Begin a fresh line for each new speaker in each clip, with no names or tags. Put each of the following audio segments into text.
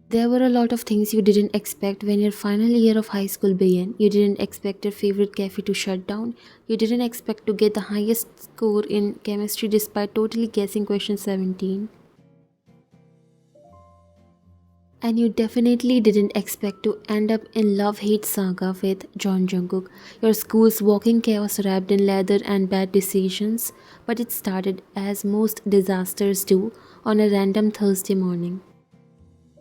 There were a lot of things you didn't expect when your final year of high school began. You didn't expect your favorite cafe to shut down. You didn't expect to get the highest score in chemistry despite totally guessing question 17. And you definitely didn't expect to end up in love-hate saga with John Jungkook, your school's walking chaos wrapped in leather and bad decisions. But it started as most disasters do on a random Thursday morning.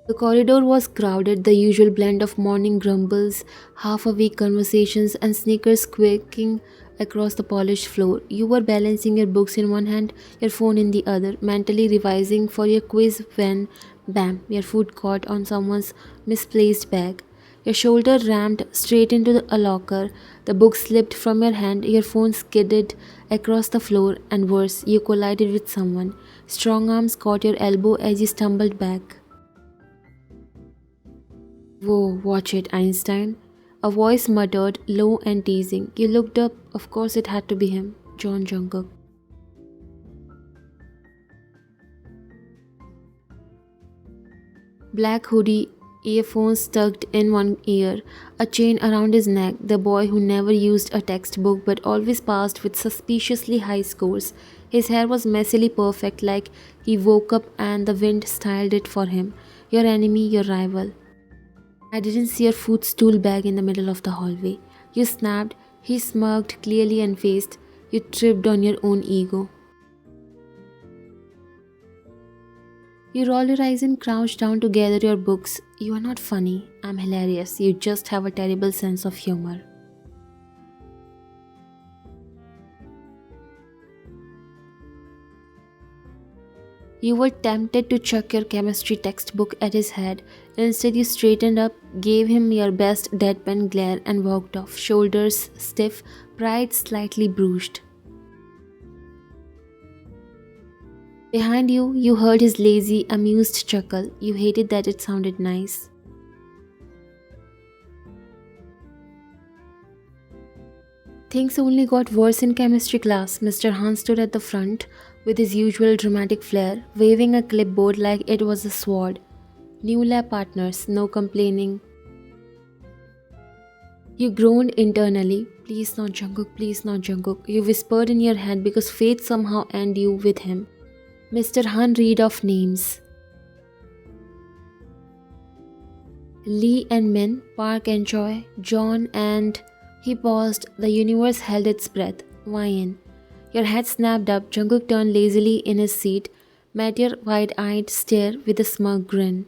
The corridor was crowded, the usual blend of morning grumbles, half awake conversations, and sneakers squeaking across the polished floor. You were balancing your books in one hand, your phone in the other, mentally revising for your quiz when, bam, your foot caught on someone's misplaced bag. Your shoulder rammed straight into a locker, the book slipped from your hand, your phone skidded across the floor, and worse, you collided with someone. Strong arms caught your elbow as you stumbled back. Whoa, watch it, Einstein. A voice muttered, low and teasing. You looked up, of course it had to be him, John Jungkook. Black hoodie, earphones tucked in one ear, a chain around his neck, the boy who never used a textbook but always passed with suspiciously high scores. His hair was messily perfect, like he woke up and the wind styled it for him. Your enemy, your rival. I didn't see your footstool bag in the middle of the hallway. You snapped, he smirked, clearly unfazed. You tripped on your own ego. You roll your eyes and crouch down to gather your books. You are not funny. I'm hilarious. You just have a terrible sense of humor. You were tempted to chuck your chemistry textbook at his head. Instead, you straightened up, gave him your best deadpan glare, and walked off, shoulders stiff, pride slightly bruised. Behind you, you heard his lazy, amused chuckle. You hated that it sounded nice. Things only got worse in chemistry class. Mr. Han stood at the front with his usual dramatic flair, waving a clipboard like it was a sword. New lab partners, no complaining. You groaned internally. Please not Jungkook, please not Jungkook. You whispered in your head because fate somehow ended you with him. Mr. Han read off names. Lee and Min, Park and Choi, John and... He paused. The universe held its breath. Why? Your head snapped up. Jungkook turned lazily in his seat, met your wide-eyed stare with a smug grin.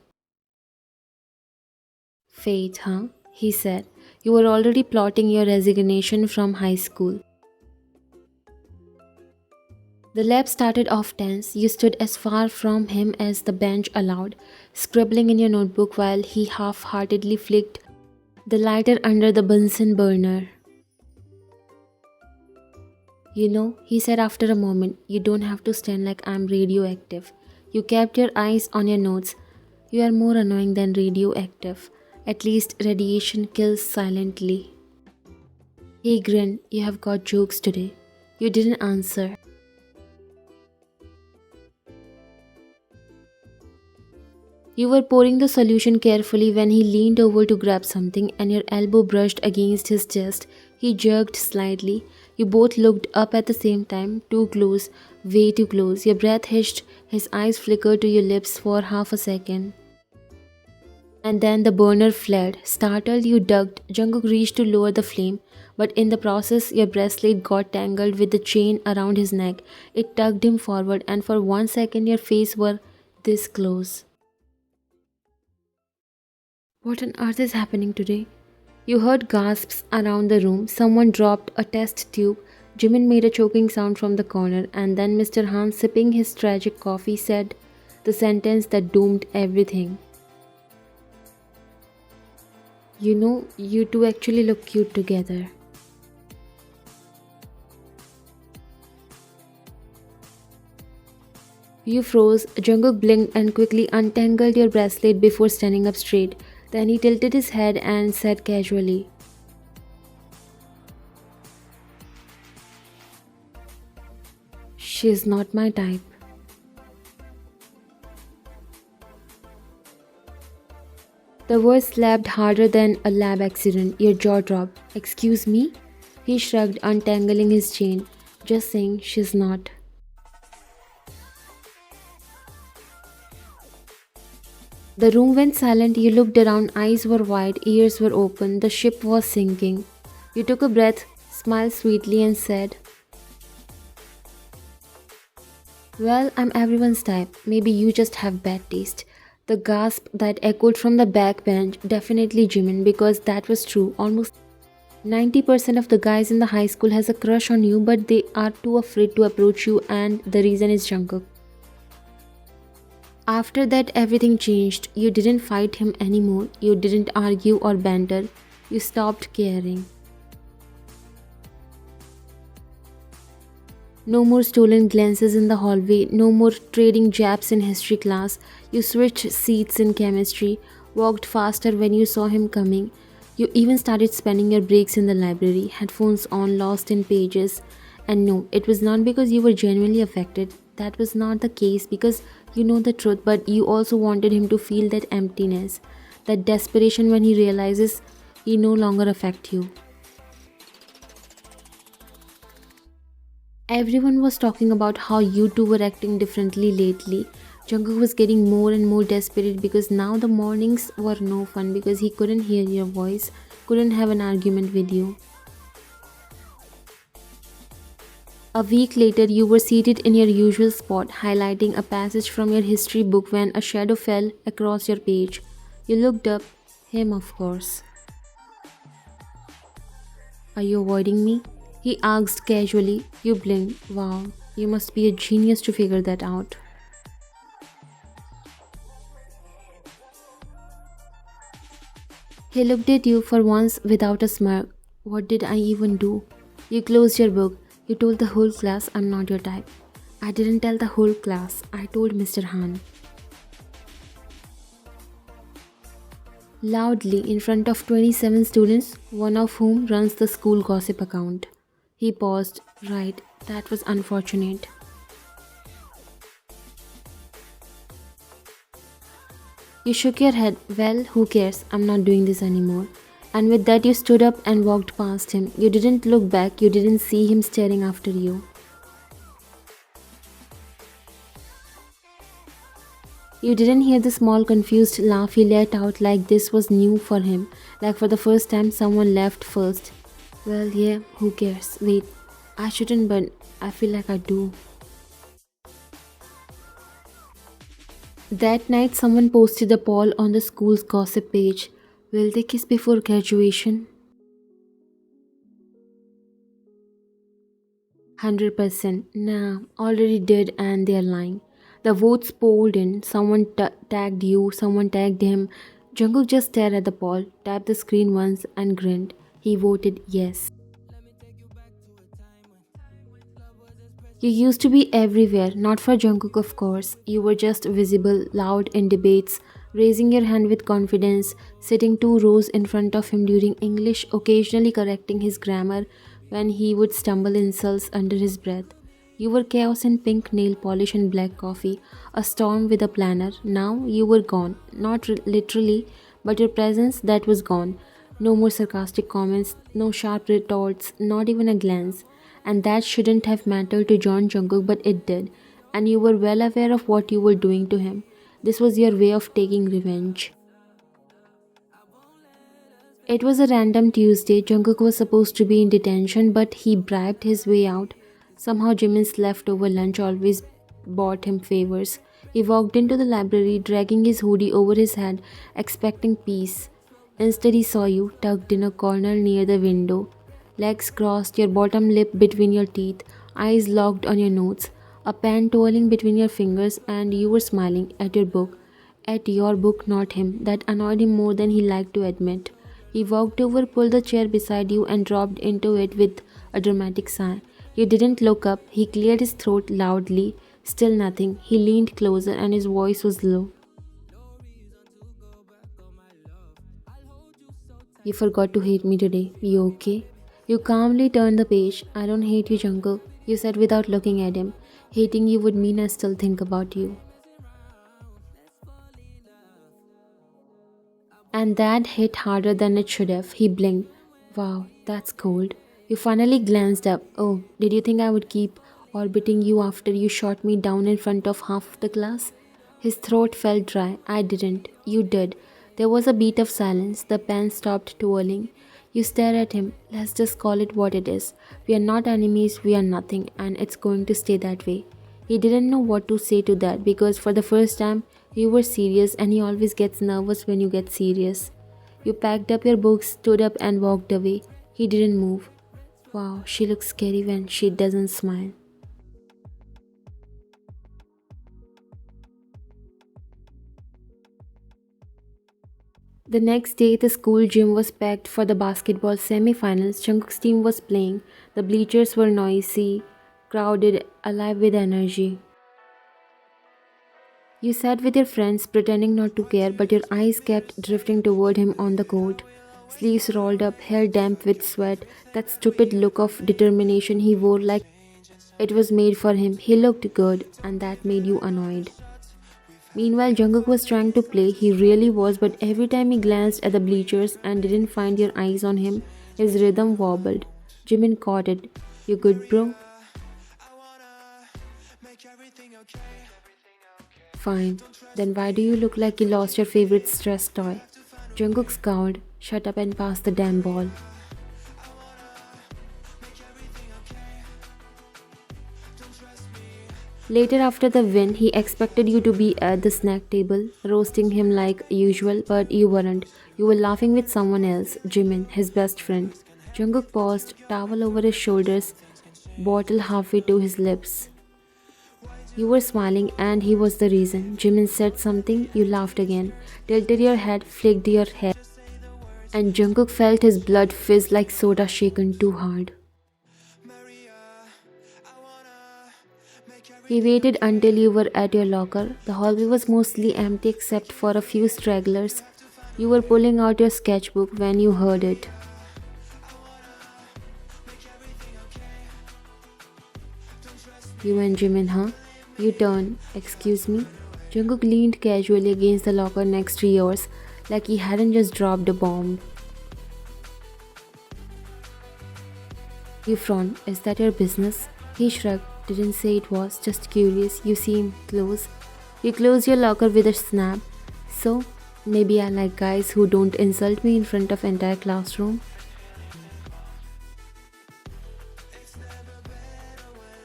Fate, huh? He said. You were already plotting your resignation from high school. The lab started off tense. You stood as far from him as the bench allowed, scribbling in your notebook while he half-heartedly flicked the lighter under the Bunsen burner. You know, he said after a moment, you don't have to stand like I'm radioactive. You kept your eyes on your notes. You are more annoying than radioactive. At least radiation kills silently. He grinned. You have got jokes today. You didn't answer. You were pouring the solution carefully when he leaned over to grab something and your elbow brushed against his chest. He jerked slightly. You both looked up at the same time, too close, way too close. Your breath hitched, his eyes flickered to your lips for half a second. And then the burner flared. Startled, you ducked. Jungkook reached to lower the flame, but in the process, your bracelet got tangled with the chain around his neck. It tugged him forward, and for 1 second, your face were this close. What on earth is happening today? You heard gasps around the room. Someone dropped a test tube. Jimin made a choking sound from the corner, and then Mr. Han, sipping his tragic coffee, said the sentence that doomed everything. You know, you two actually look cute together. You froze. Jungkook blinked and quickly untangled your bracelet before standing up straight. Then he tilted his head and said casually, "She's not my type." The word slapped harder than a lab accident. Your jaw dropped. Excuse me? He shrugged, untangling his chain. Just saying, she's not. The room went silent. You looked around, eyes were wide, ears were open. The ship was sinking. You took a breath, smiled sweetly, and said, well, I'm everyone's type. Maybe you just have bad taste. The gasp that echoed from the back bench, definitely Jimin, because that was true. Almost 90% of the guys in the high school has a crush on you, but they are too afraid to approach you, and the reason is Jungkook. After that, everything changed. You didn't fight him anymore. You didn't argue or banter. You stopped caring. No more stolen glances in the hallway, no more trading jabs in history class. You switched seats in chemistry, walked faster when you saw him coming. You even started spending your breaks in the library, headphones on, lost in pages. And no, it was not because you were genuinely affected. That was not the case because you know the truth, but you also wanted him to feel that emptiness, that desperation when he realizes he no longer affects you. Everyone was talking about how you two were acting differently lately. Jungkook was getting more and more desperate because now the mornings were no fun because he couldn't hear your voice, couldn't have an argument with you. A week later, you were seated in your usual spot, highlighting a passage from your history book when a shadow fell across your page. You looked up, him of course. Are you avoiding me? He asked casually. You blinked. Wow, you must be a genius to figure that out. He looked at you for once without a smirk. What did I even do? You closed your book. You told the whole class I'm not your type. I didn't tell the whole class. I told Mr. Han. Loudly in front of 27 students, one of whom runs the school gossip account. He paused. Right, that was unfortunate. You shook your head. Well, who cares? I'm not doing this anymore. And with that, you stood up and walked past him. You didn't look back. You didn't see him staring after you. You didn't hear the small confused laugh he let out like this was new for him, like for the first time someone left first. Well, yeah, who cares? Wait, I shouldn't, but I feel like I do. That night, someone posted a poll on the school's gossip page. Will they kiss before graduation? 100%. Nah, already did and they're lying. The votes polled in. Someone tagged you, someone tagged him. Jungkook just stared at the poll, tapped the screen once and grinned. He voted yes. You used to be everywhere, not for Jungkook of course. You were just visible, loud in debates, raising your hand with confidence, sitting 2 rows in front of him during English, occasionally correcting his grammar when he would stumble insults under his breath. You were chaos in pink nail polish and black coffee, a storm with a planner. Now you were gone, not literally, but your presence that was gone. No more sarcastic comments, no sharp retorts, not even a glance. And that shouldn't have mattered to John Jungkook, but it did. And you were well aware of what you were doing to him. This was your way of taking revenge. It was a random Tuesday. Jungkook was supposed to be in detention, but he bribed his way out. Somehow Jimin's leftover lunch always bought him favors. He walked into the library, dragging his hoodie over his head, expecting peace. Instead, he saw you, tucked in a corner near the window. Legs crossed, your bottom lip between your teeth, eyes locked on your notes, a pen twirling between your fingers, and you were smiling at your book. At your book, not him. That annoyed him more than he liked to admit. He walked over, pulled the chair beside you, and dropped into it with a dramatic sigh. You didn't look up. He cleared his throat loudly. Still nothing. He leaned closer, and his voice was low. You forgot to hate me today. You okay? You calmly turned the page. I don't hate you, Jungkook, you said without looking at him. Hating you would mean I still think about you. And that hit harder than it should have. He blinked. Wow, that's cold. You finally glanced up. Oh, did you think I would keep orbiting you after you shot me down in front of half of the class? His throat felt dry. I didn't. You did. There was a beat of silence. The pen stopped twirling. You stare at him. Let's just call it what it is. We are not enemies, we are nothing, and it's going to stay that way. He didn't know what to say to that because for the first time you were serious and he always gets nervous when you get serious. You packed up your books, stood up, and walked away. He didn't move. Wow, she looks scary when she doesn't smile. The next day, the school gym was packed for the basketball semi-finals. Jungkook's team was playing. The bleachers were noisy, crowded, alive with energy. You sat with your friends, pretending not to care, but your eyes kept drifting toward him on the court. Sleeves rolled up, hair damp with sweat, that stupid look of determination he wore like it was made for him. He looked good, and that made you annoyed. Meanwhile, Jungkook was trying to play, he really was, but every time he glanced at the bleachers and didn't find your eyes on him, his rhythm wobbled. Jimin caught it. You good, bro? Fine. Then why do you look like you lost your favorite stress toy? Jungkook scowled. Shut up and pass the damn ball. Later, after the win, he expected you to be at the snack table, roasting him like usual, but you weren't. You were laughing with someone else, Jimin, his best friend. Jungkook paused, towel over his shoulders, bottle halfway to his lips. You were smiling, and he was the reason. Jimin said something, you laughed again, tilted your head, flicked your hair, and Jungkook felt his blood fizz like soda shaken too hard. He waited until you were at your locker. The hallway was mostly empty except for a few stragglers. You were pulling out your sketchbook when you heard it. You and Jimin, huh? You turn. Excuse me? Jungkook leaned casually against the locker next to yours, like he hadn't just dropped a bomb. You frowned. Is that your business? He shrugged. Didn't say it was, just curious. You seem close. You close your locker with a snap. So, maybe I like guys who don't insult me in front of entire classroom.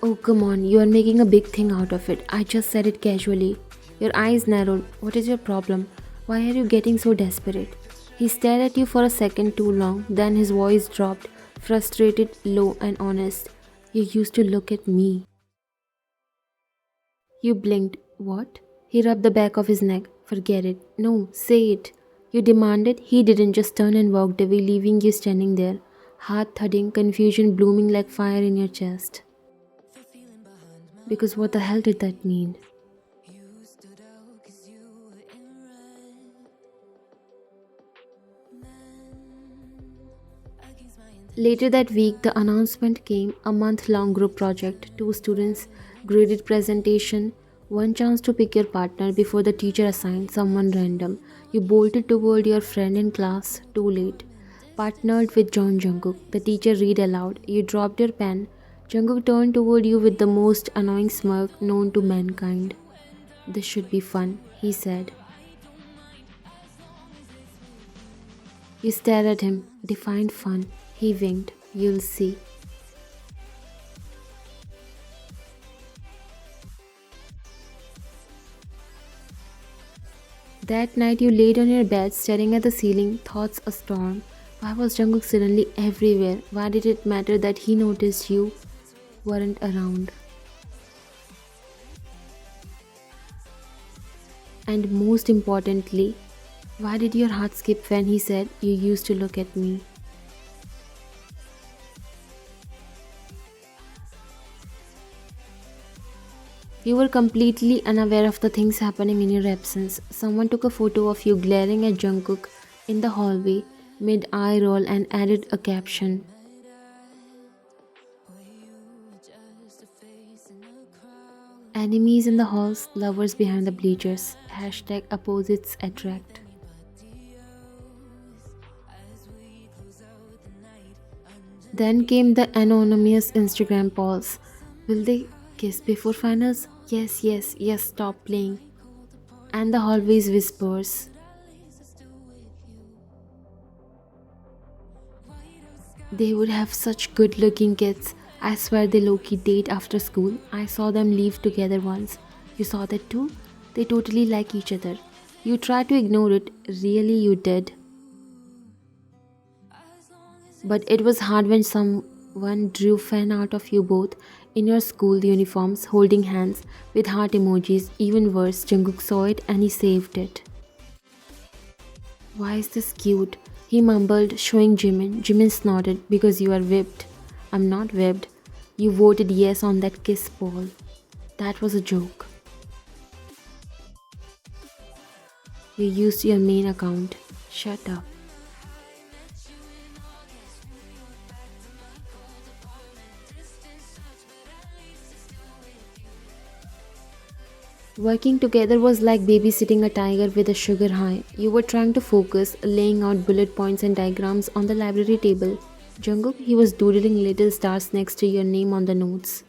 Oh, come on, you are making a big thing out of it. I just said it casually. Your eyes narrowed. What is your problem? Why are you getting so desperate? He stared at you for a second too long, then his voice dropped, frustrated, low, and honest. You used to look at me. You blinked. What? He rubbed the back of his neck. Forget it. No, say it. You demanded. He didn't, just turn and walked away, leaving you standing there. Heart thudding, confusion blooming like fire in your chest. Because what the hell did that mean? Later that week, the announcement came, a month-long group project, 2 students, graded presentation, one chance to pick your partner before the teacher assigned someone random. You bolted toward your friend in class, too late. Partnered with John Jungkook. The teacher read aloud. You dropped your pen. Jungkook turned toward you with the most annoying smirk known to mankind. This should be fun, he said. You stared at him, defined fun. He winked. You'll see. That night you laid on your bed staring at the ceiling, thoughts a storm. Why was Jungkook suddenly everywhere? Why did it matter that he noticed you weren't around? And most importantly, why did your heart skip when he said, you used to look at me? You were completely unaware of the things happening in your absence. Someone took a photo of you glaring at Jungkook in the hallway, mid eye roll, and added a caption. Enemies in the halls, lovers behind the bleachers. Hashtag opposites attract. Then came the anonymous Instagram polls. Will they kiss before finals? Yes, yes, yes, stop playing. And the hallways whispers. They would have such good looking kids. I swear they low key date after school. I saw them leave together once. You saw that too? They totally like each other. You tried to ignore it. Really, you did. But it was hard when someone drew fan art of you both in your school uniforms, holding hands with heart emojis. Even worse, Jungkook saw it and he saved it. Why is this cute? He mumbled, showing Jimin. Jimin snorted, because you are whipped. I'm not whipped. You voted yes on that kiss poll. That was a joke. You used your main account. Shut up. Working together was like babysitting a tiger with a sugar high. You were trying to focus, laying out bullet points and diagrams on the library table. Jungkook, he was doodling little stars next to your name on the notes.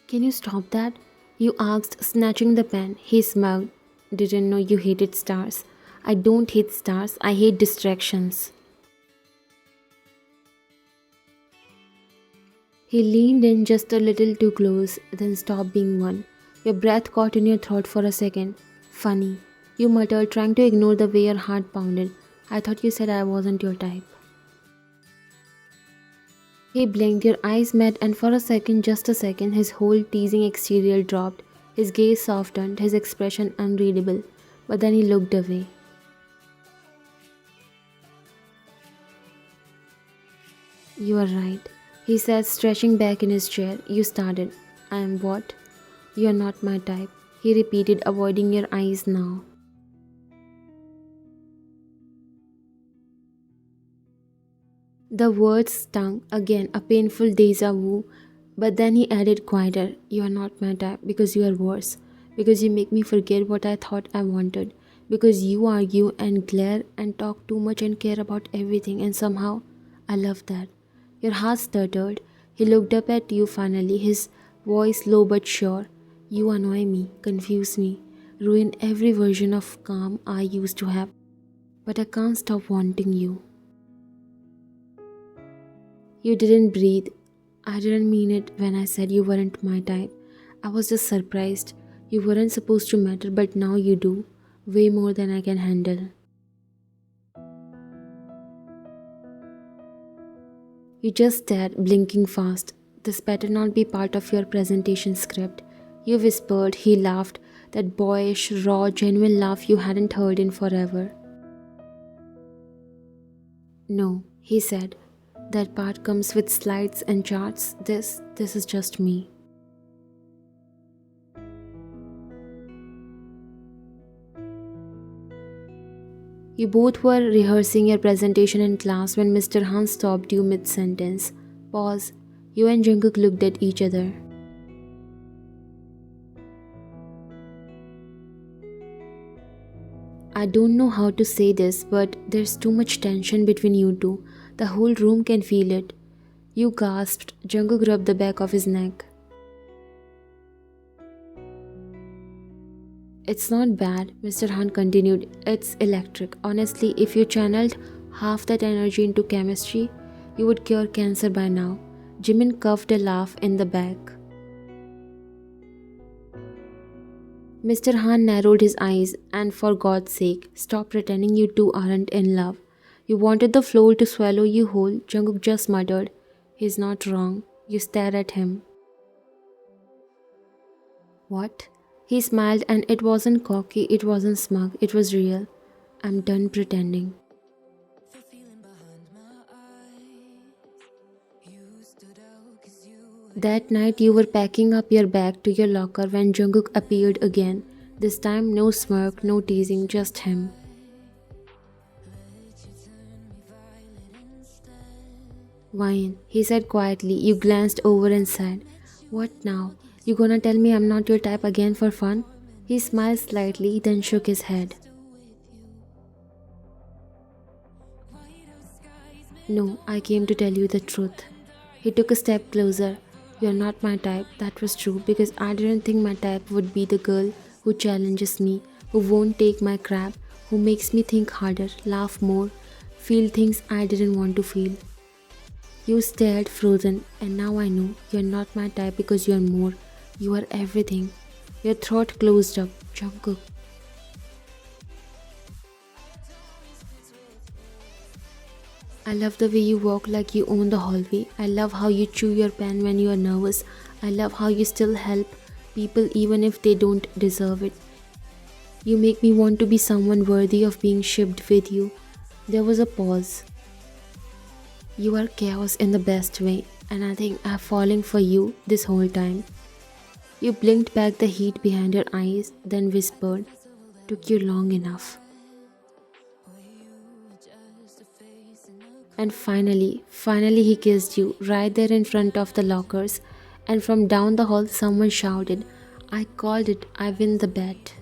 Can you stop that? You asked, snatching the pen. He smiled. Didn't know you hated stars. I don't hate stars, I hate distractions. He leaned in just a little too close, then stopped being one. Your breath caught in your throat for a second. Funny. You muttered, trying to ignore the way your heart pounded. I thought you said I wasn't your type. He blinked, your eyes met, and for a second, just a second, his whole teasing exterior dropped. His gaze softened, his expression unreadable. But then he looked away. You are right, he said, stretching back in his chair. You started. I am what? You are not my type, he repeated, avoiding your eyes now. The words stung again, a painful deja vu, but then he added quieter, you are not my type because you are worse, because you make me forget what I thought I wanted, because you argue and glare and talk too much and care about everything, and somehow I love that. Your heart stuttered. He looked up at you finally, his voice low but sure. You annoy me, confuse me, ruin every version of calm I used to have, but I can't stop wanting you. You didn't breathe. I didn't mean it when I said you weren't my type. I was just surprised. You weren't supposed to matter, but now you do. Way more than I can handle. You just stared, blinking fast. This better not be part of your presentation script. You whispered. He laughed, that boyish, raw, genuine laugh you hadn't heard in forever. No, he said. That part comes with slides and charts. This is just me. You both were rehearsing your presentation in class when Mr. Han stopped you mid-sentence. Pause. You and Jungkook looked at each other. I don't know how to say this, but there's too much tension between you two. The whole room can feel it. You gasped. Jungkook rubbed the back of his neck. It's not bad, Mr. Han continued. It's electric. Honestly, if you channeled half that energy into chemistry, you would cure cancer by now. Jimin coughed a laugh in the back. Mr. Han narrowed his eyes, and for God's sake, stop pretending you two aren't in love. You wanted the floor to swallow you whole, Jungkook just muttered. He's not wrong. You stare at him. What? He smiled, and it wasn't cocky, it wasn't smug, it was real. I'm done pretending. That night you were packing up your bag to your locker when Jungkook appeared again. This time no smirk, no teasing, just him. Wine, he said quietly. You glanced over and said, what now? You gonna tell me I'm not your type again for fun? He smiled slightly, then shook his head. No, I came to tell you the truth. He took a step closer. You're not my type. That was true because I didn't think my type would be the girl who challenges me, who won't take my crap, who makes me think harder, laugh more, feel things I didn't want to feel. You stared frozen, and now I know you're not my type because you're more. You are everything. Your throat closed up. Jungkook. I love the way you walk like you own the hallway. I love how you chew your pen when you are nervous. I love how you still help people even if they don't deserve it. You make me want to be someone worthy of being shipped with you. There was a pause. You are chaos in the best way, and I think I've fallen for you this whole time. You blinked back the heat behind your eyes, then whispered, "Took you long enough." And finally he kissed you right there in front of the lockers. And from down the hall, someone shouted, "I called it, I win the bet."